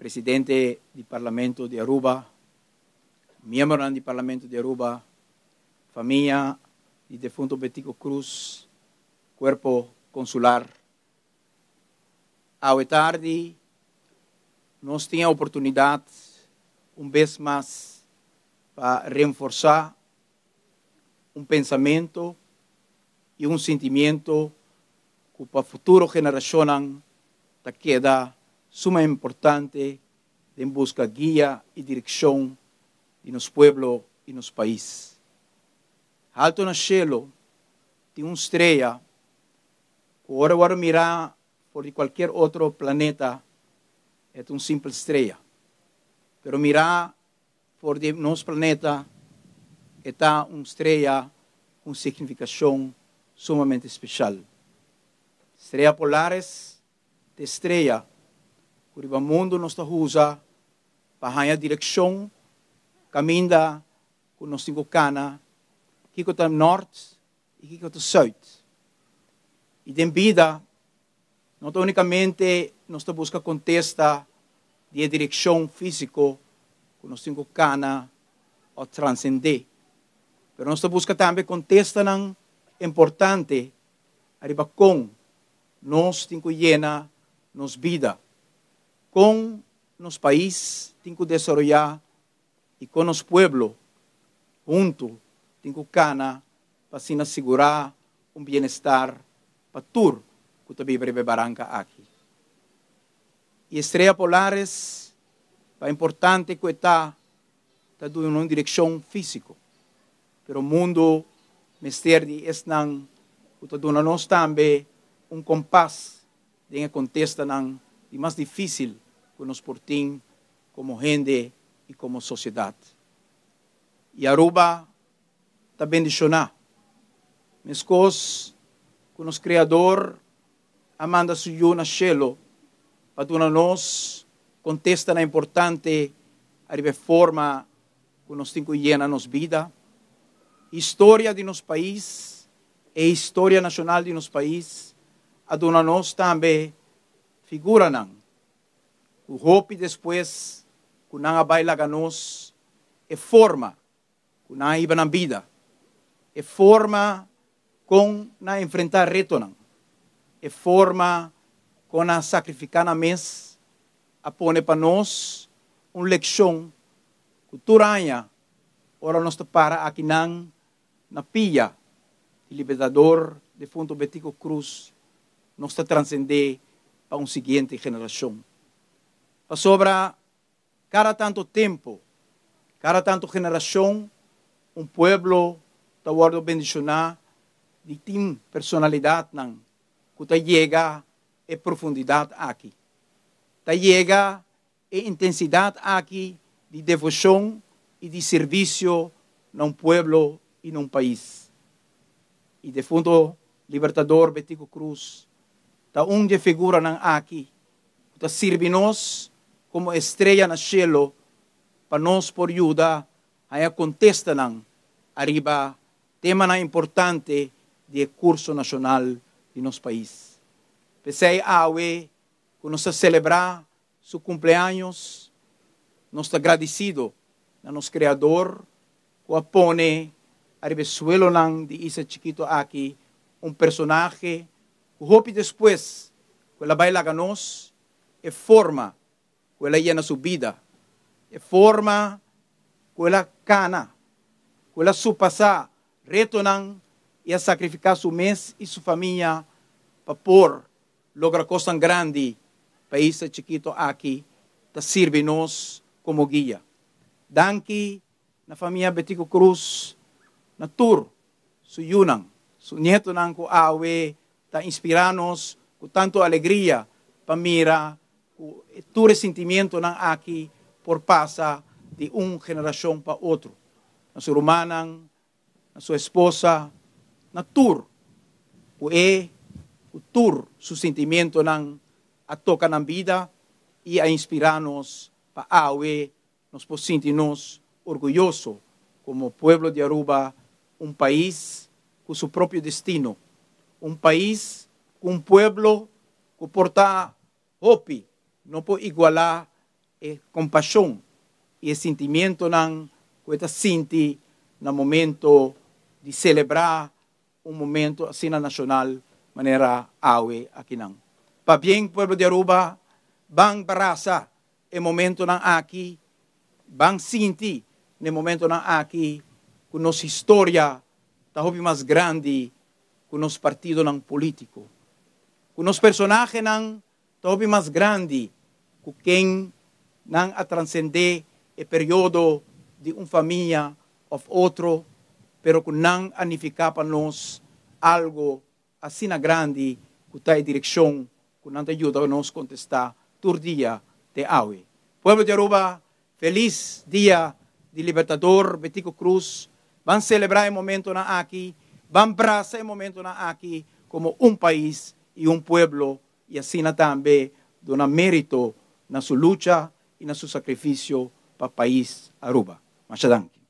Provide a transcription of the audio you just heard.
presidente do Parlamento de Aruba, membro do Parlamento de Aruba, família de defunto Betico Cruz, corpo consular. À tarde, nós tínhamos a oportunidade, vez mais, para reforçar pensamento e sentimento que para a futura geração queda sumamente importante em busca guia e direção de nosso pueblo e nosso país. Alto no cielo, tem estrela que agora mirar por qualquer outro planeta é simples estrela. Pero mirar por nosso planeta está estrela com significação sumamente especial. Estrela polares de estrela que o mundo nos usa para a direção caminha com nós cinco cana que está norte e que está sul. E de vida não unicamente nós busca contesta de direção física com nós cinco cana ou transcender. Pero nós busca também contesta não importante arriba com nós cinco llena nos vida com nos país cinco desarrollar e com nos pueblo junto cinco cana para se assegurar bem-estar para tur que também breve barranca aqui. E estrela polares é importante que está dando uma direção física. Pero o mundo mister de esnang que está nós também compás de contesta nang de mais difícil que nos portem como gente e como sociedade. E Aruba está bendicionar. Mas coisas que nos Criador amanda suyo na cielo para nós contesta na importante a reforma que nos tem que llena nos vida, história de nosso país e história nacional de nosso país, a nós também figura não. O hope depois que não baila ganos é forma que não iba na vida, é forma com na enfrentar reto não, é forma com na sacrificar na mês, a pôr para nós lição que turanha, ora nós para aqui não na pia, o libertador defunto Betico Cruz, nós transcender para seguinte geração. Para sobra, cada tanto tempo, cada tanto geração, pueblo está guardo bendicionar de tem personalidade não, que está chega e profundidade aqui. Está chega e intensidade aqui de devoção e de serviço num pueblo e num país. E defunto libertador Betico Cruz, está de figura não aqui, está serve-nos como estrela no cielo, para nós por ajuda a contesta não, arriba tema não importante de curso nacional de nosso país. Pensei que nós celebrar seu cumpleaños, nós estamos agradecidos a nosso Criador, que apone arriba suelo não de esse chiquito aqui, personagem, que hope depois, que ela baila a nós, é forma que ela llena sua vida, é forma que ela cana, que ela supassa, retornam e a sacrificar seu mês e sua família para por lograr coisas grandes para esse chiquito aqui, para servir-nos como guia. Danke na família Betico Cruz, na tour, su yunang, su nieto nang ko awe, ta inspirarnos com tanto alegria, pamira, o tu ressentimento nang aqui por passa de geração para outro. Na sua irmã, na sua esposa, na tour, o tour, su sentimento nang a toca na vida e a inspirarnos para awe, nos por sentir-nos orgulhoso como pueblo de Aruba, país com seu próprio destino, país com pueblo que porta hope, não pode igualar compassion e sentimento ng kuita sinti na momento di celebrar momento assim na nacional manera awe akinang. Pabieng pueblo de Aruba, bang barasa momento ng aki, bang sinti momento ng aki, kunos historia tahobi mas grande kunos partido ng politiko. Kunos personaje ng tahobi mas grande kukeng nang atranscende periodo de familia of otro, pero kunang anifikapan nos algo assim na grande kutay direksyon kunang ayuda nos contestar turdia te awe. Pueblo de Aruba, feliz dia de Libertador Betico Cruz. Van celebrar el momento na aquí, van abrazar el momento na aquí como un país y un pueblo y así na también dona mérito na su lucha y na su sacrificio para país Aruba. Masyadang.